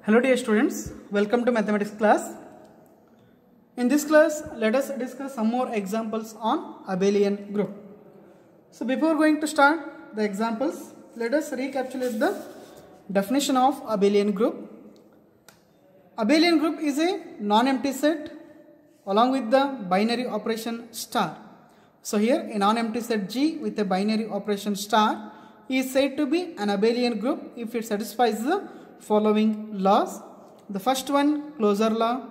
Hello dear students, welcome to mathematics class. In this class, let us discuss some more examples on abelian group. So before going to start the examples, let us recapitulate the definition of abelian group. Abelian group is a non-empty set along with the binary operation star. So here a non-empty set G with a binary operation star is said to be an abelian group if it satisfies the following laws. The first one, closure law.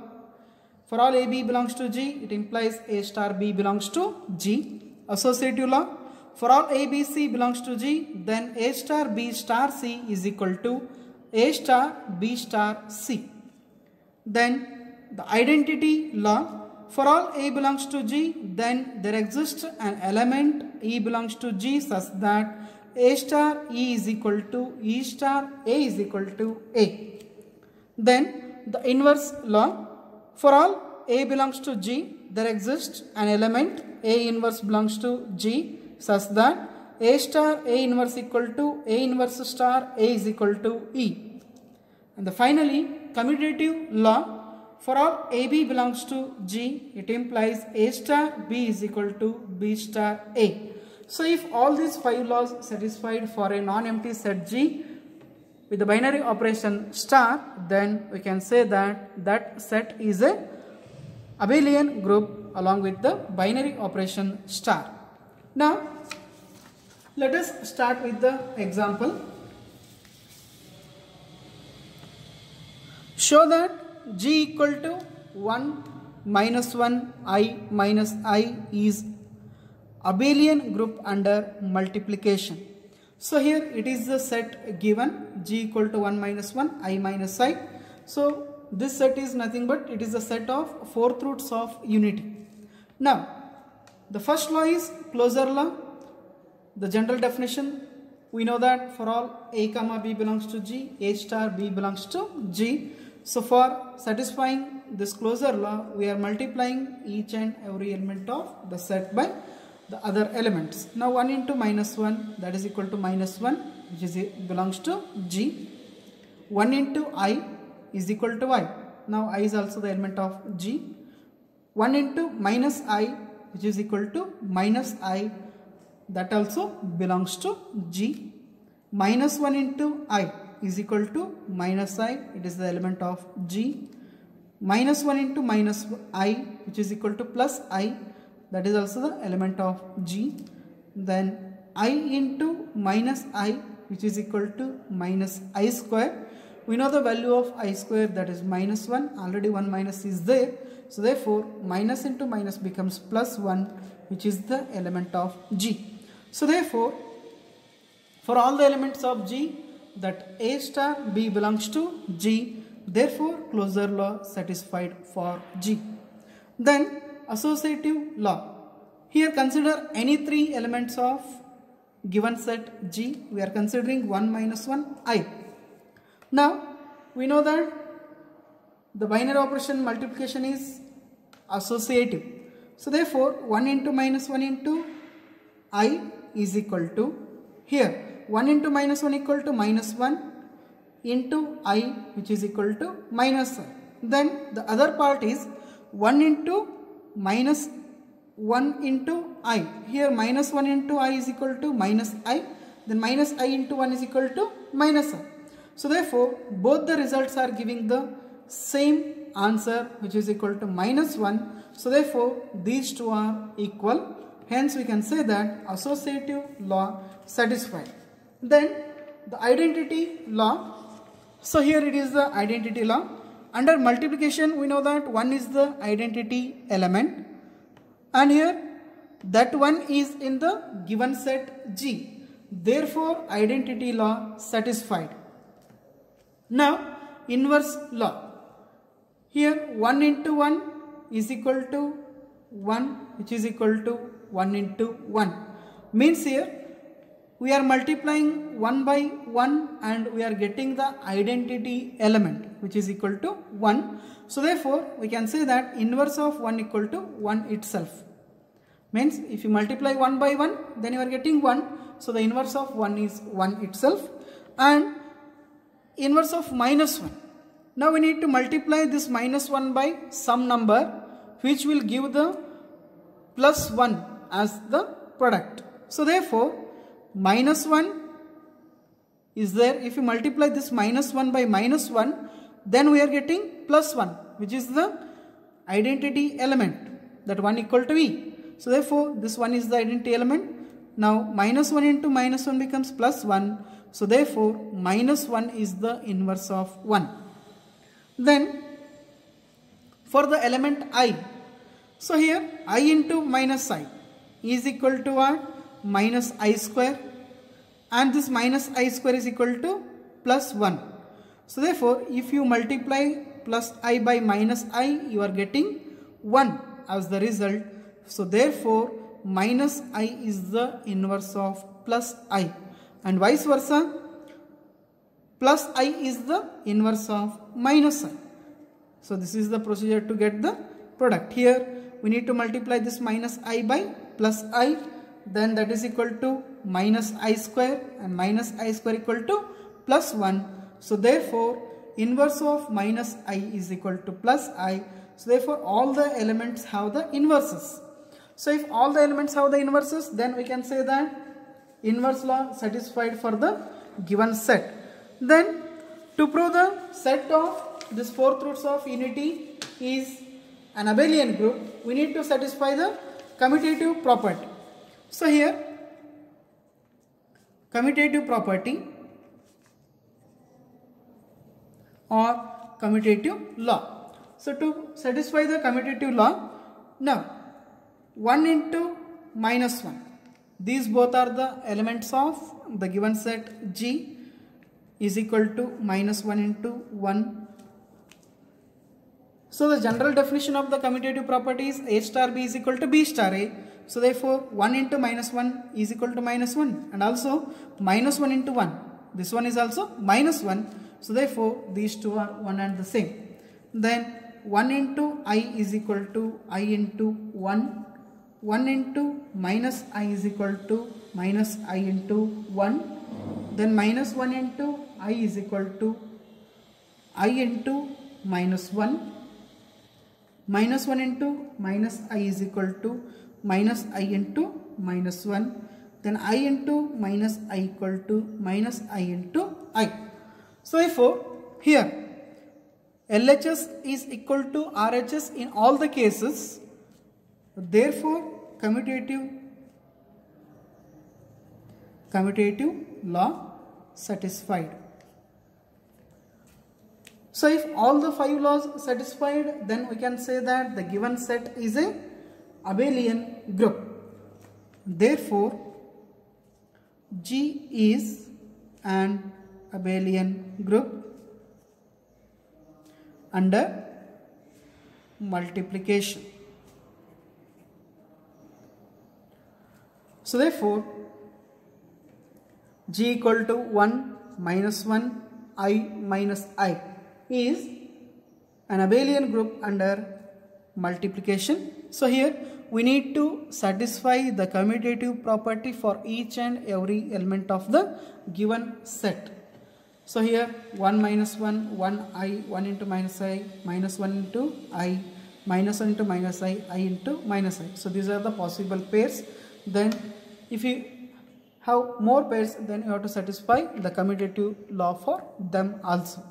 For all AB belongs to G, it implies A star B belongs to G. Associative law. For all ABC belongs to G, then A star B star C is equal to A star B star C. Then the identity law. For all A belongs to G, then there exists an element E belongs to G such that A star E is equal to E star A is equal to A. Then the inverse law. For all A belongs to G, there exists an element A inverse belongs to G such that A star A inverse equal to A inverse star A is equal to E. And finally, commutative law. For all AB belongs to G, it implies A star B is equal to B star A. So if all these five laws satisfied for a non-empty set G with the binary operation star, then we can say that that set is a abelian group along with the binary operation star. Now let us start with the example. Show that G equal to 1 minus 1 I minus I is abelian group under multiplication. So here it is the set given G equal to 1 minus 1 I minus I. So this set is nothing but it is a set of fourth roots of unity. Now the first law is closure law. The general definition, we know that for all A comma B belongs to G, A star B belongs to G. So for satisfying this closure law, we are multiplying each and every element of the set by the other elements. Now 1 into minus 1, that is equal to minus 1, which belongs to G. 1 into I is equal to I. Now I is also the element of G. 1 into minus I, which is equal to minus I, that also belongs to G. Minus 1 into I is equal to minus I, it is the element of G. Minus 1 into minus I, which is equal to plus I, that is also the element of G. Then I into minus I, which is equal to minus I square. We know the value of I square, that is minus 1. Already one minus is there. So therefore minus into minus becomes plus 1, which is the element of G. So therefore for all the elements of G, that A star B belongs to G, therefore closure law satisfied for G. Then associative law. Here consider any three elements of given set G. We are considering 1 minus 1 I. Now we know that the binary operation multiplication is associative. So therefore 1 into minus 1 into I is equal to, here 1 into minus 1 equal to minus 1 into I, which is equal to minus 1. Then the other part is 1 into minus 1 into I. Here minus 1 into I is equal to minus I. Then minus I into 1 is equal to minus I. So therefore both the results are giving the same answer, which is equal to minus 1. So therefore these two are equal. Hence we can say that associative law satisfied. Then the identity law. So here it is the identity law. Under multiplication we know that 1 is the identity element, and here that 1 is in the given set G. Therefore identity law satisfied. Now inverse law. Here 1 into 1 is equal to 1, which is equal to 1 into 1. Means here we are multiplying 1 by 1 and we are getting the identity element, which is equal to 1. So therefore we can say that inverse of 1 equal to 1 itself. Means if you multiply 1 by 1, then you are getting 1. So the inverse of 1 is 1 itself. And inverse of minus 1. Now we need to multiply this minus 1 by some number which will give the plus 1 as the product. So therefore minus 1 is there. If you multiply this minus 1 by minus 1, then we are getting plus 1, which is the identity element, that 1 equal to e. So therefore this 1 is the identity element. Now minus 1 into minus 1 becomes plus 1. So therefore minus 1 is the inverse of 1. Then for the element I, so here I into minus I is equal to what? Minus I square, and this minus I square is equal to plus 1. So therefore if you multiply plus I by minus I, you are getting 1 as the result. So therefore minus I is the inverse of plus I, and vice versa, plus I is the inverse of minus I. So this is the procedure to get the product. Here we need to multiply this minus I by plus I, then that is equal to minus I square, and minus I square equal to plus 1. So therefore inverse of minus I is equal to plus I. So therefore all the elements have the inverses. So if all the elements have the inverses, then we can say that inverse law satisfied for the given set. Then to prove the set of this fourth roots of unity is an abelian group, we need to satisfy the commutative property. So here commutative property or commutative law. So to satisfy the commutative law, now 1 into minus 1, these both are the elements of the given set G, is equal to minus 1 into 1. So the general definition of the commutative property is A star B is equal to B star A. So therefore 1 into minus 1 is equal to minus 1, and also minus 1 into 1, this one is also minus 1. So therefore these two are one and the same. Then 1 into I is equal to I into 1. 1 into minus I is equal to minus I into 1. Then minus 1 into I is equal to I into minus 1. Minus 1 into minus I is equal to minus I into minus 1. Then I into minus I equal to minus I into I. So therefore here LHS is equal to RHS in all the cases. Therefore commutative law satisfied. So if all the 5 laws satisfied, then we can say that the given set is a abelian group. Therefore G is an abelian group under multiplication. So therefore G equal to 1 minus 1 I minus I is an abelian group under multiplication. So here we need to satisfy the commutative property for each and every element of the given set. So here 1 minus 1, 1 I, 1 into minus I, minus 1 into I, minus 1 into minus I into minus I. So these are the possible pairs. Then if you have more pairs, then you have to satisfy the commutative law for them also.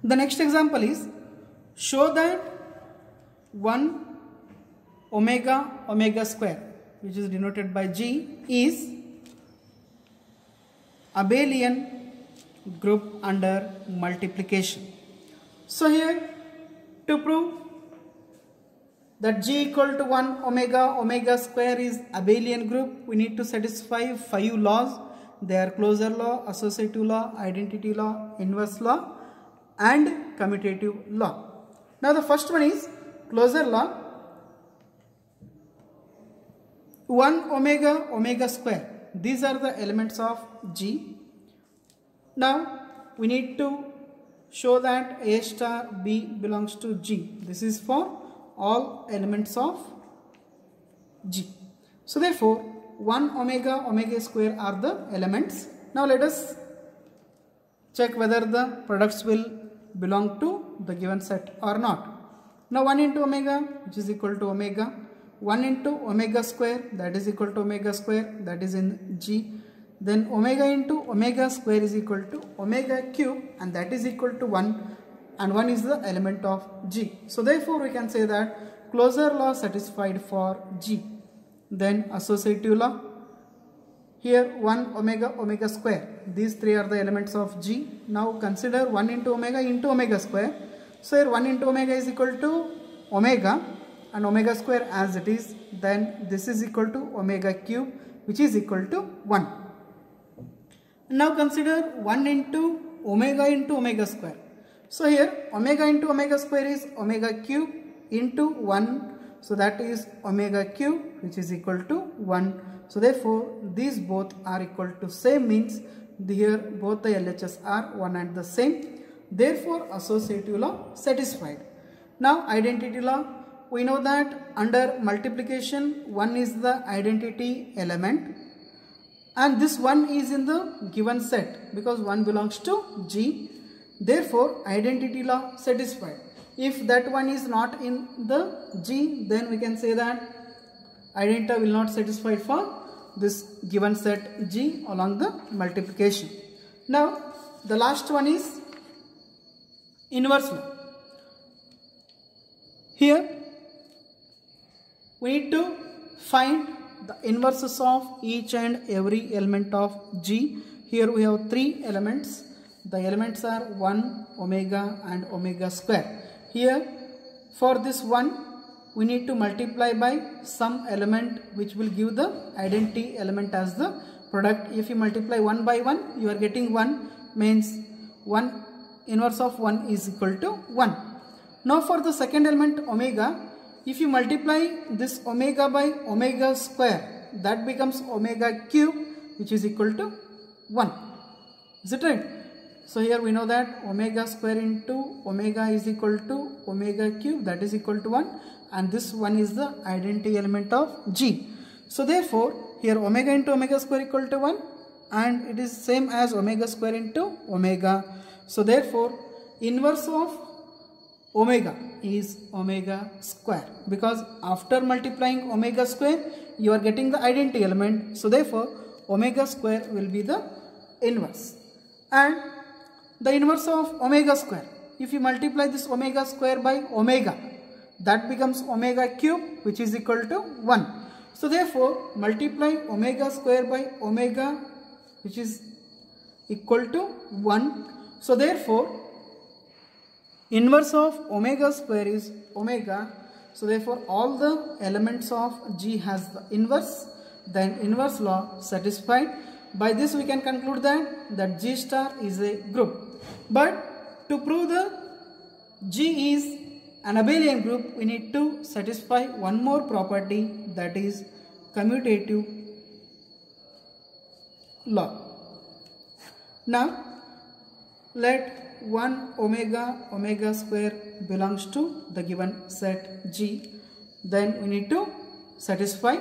The next example is, show that 1 omega square, which is denoted by G, is abelian group under multiplication. So here to prove that G equal to 1 omega square is abelian group, we need to satisfy 5 laws. They are closure law, associative law, identity law, inverse law and commutative law. Now the first one is closure law. 1 omega square, these are the elements of G. Now we need to show that A star B belongs to G. This is for all elements of G. So therefore 1 omega square are the elements. Now let us check whether the products will belong to the given set or not. Now 1 into omega, which is equal to omega, 1 into omega square, that is equal to omega square, that is in G. Then omega into omega square is equal to omega cube, and that is equal to 1, and 1 is the element of G. So therefore we can say that closure law satisfied for G. Then associative law, here 1 omega omega square, these three are the elements of G. Now consider 1 into omega square. So here 1 into omega is equal to omega and omega square as it is, then this is equal to omega cube, which is equal to 1. Now consider 1 into omega square. So here omega into omega square is omega cube into 1, so that is omega cube, which is equal to 1. So therefore these both are equal to same, means here both the LHS are one and the same. Therefore associative law satisfied. Now identity law, we know that under multiplication 1 is the identity element, and this 1 is in the given set because 1 belongs to G. Therefore identity law satisfied. If that 1 is not in the G, then we can say that identity will not satisfy for this given set G along the multiplication. Now the last one is inverse law. Here we need to find the inverses of each and every element of G. Here we have 3 elements. The elements are 1, omega and omega square. Here for this 1 we need to multiply by some element which will give the identity element as the product. If you multiply 1 by 1, you are getting 1, means 1 inverse of 1 is equal to 1. Now for the second element omega, if you multiply this omega by omega square, that becomes omega cube, which is equal to 1. Is it right? So here we know that omega square into omega is equal to omega cube, that is equal to 1, and this 1 is the identity element of G. So therefore here omega into omega square equal to 1, and it is same as omega square into omega. So therefore inverse of omega is omega square, because after multiplying omega square you are getting the identity element. So therefore omega square will be the inverse. And the inverse of omega square, if you multiply this omega square by omega, that becomes omega cube, which is equal to 1. So therefore multiply omega square by omega, which is equal to 1. So therefore inverse of omega square is omega. So therefore all the elements of G has the inverse, then inverse law satisfied. By this we can conclude that G star is a group. But to prove the G is an abelian group, we need to satisfy one more property, that is commutative law. Now let 1 omega square belongs to the given set G, then we need to satisfy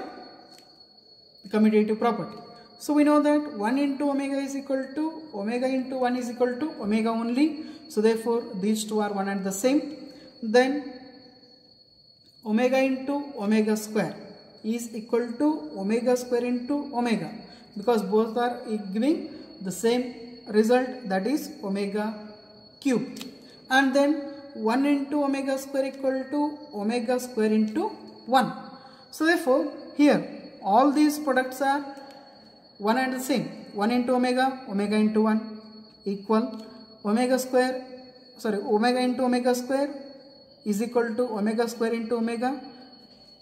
the commutative property. So we know that 1 into omega is equal to omega into 1 is equal to omega only. So therefore these two are one and the same. Then omega into omega square is equal to omega square into omega, because both are giving the same result, that is omega cube. And then 1 into omega square equal to omega square into 1. So therefore here all these products are one and the same. 1 into omega, omega into 1 equal omega into omega square is equal to omega square into omega,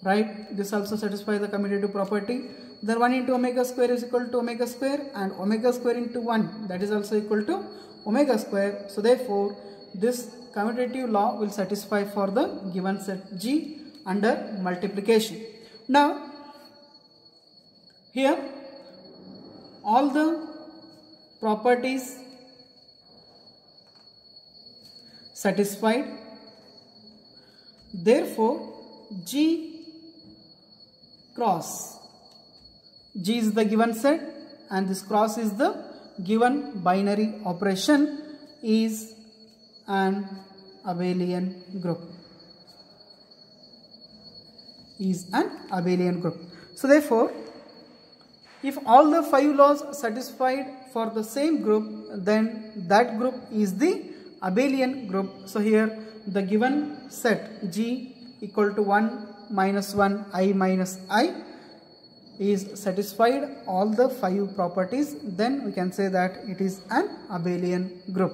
right? This also satisfies the commutative property. Then 1 into omega square is equal to omega square, and omega square into 1, that is also equal to omega square. So therefore this commutative law will satisfy for the given set G under multiplication. Now here all the properties satisfied. Therefore G cross, G is the given set and this cross is the given binary operation. is an abelian group. Is an abelian group. So therefore, if all the 5 laws satisfied for the same group, then that group is the abelian group. So here the given set G equal to 1 minus 1 I minus I is satisfied all the 5 properties, then we can say that it is an abelian group.